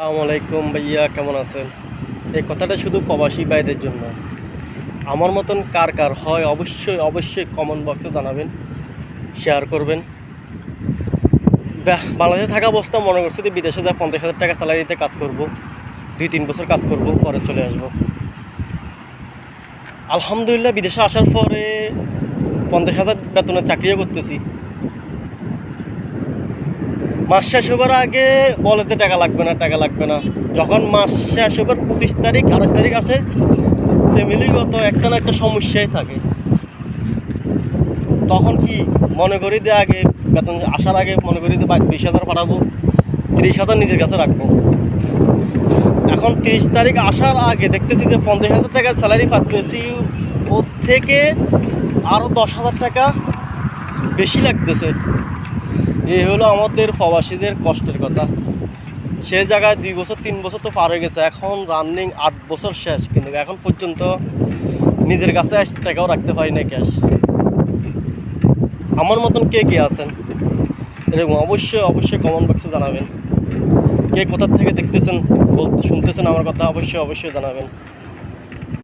আসসালামু আলাইকুম ভাইয়া, কেমন আছেন? এই কথাটা শুধু প্রবাসী ভাইদের জন্য। আমার মতন কার কার হয় অবশ্যই অবশ্যই কমেন্ট বক্সে জানাবেন, শেয়ার করবেন। বাংলাদেশে থাকা অবস্থা মনে করছি যে বিদেশে যা 50,000 টাকা স্যালারিতে কাজ করব, 2-3 বছর কাজ করব, পরে চলে আসব। আলহামদুলিল্লাহ বিদেশে আসার পরে 50,000 বেতনের চাকরিও করতেছি। মাস শেষ হবার আগে বলে যে টাকা লাগবে না, টাকা লাগবে না। যখন মাস শেষ হবার 25 তারিখ 28 তারিখ আসে, ফ্যামিলিগত একটা না একটা সমস্যাই থাকে। তখন কি মনে করি যে আগে বেতন আসার আগে মনে করি যে 20,000 পাঠাবো, 30,000 নিজের কাছে রাখবো। এখন 30 তারিখ আসার আগে দেখতেছি যে 50,000 টাকা স্যালারি পাচ্ছি, ওর থেকে আরও 10,000 টাকা বেশি লাগতেছে। এই হলো আমাদের প্রবাসীদের কষ্টের কথা। সে জায়গায় 2 বছর 3 বছর তো পার হয়ে গেছে, এখন রানিং 8 বছর শেষ, কিন্তু এখন পর্যন্ত নিজের কাছে 1 টাকাও রাখতে পারি না ক্যাশ। আমার মতন কে কে আছেন এরকম অবশ্যই অবশ্যই কমেন্ট বক্সে জানাবেন। কে কোথা থেকে দেখতেছেন, শুনতেছেন আমার কথা, অবশ্যই অবশ্যই জানাবেন।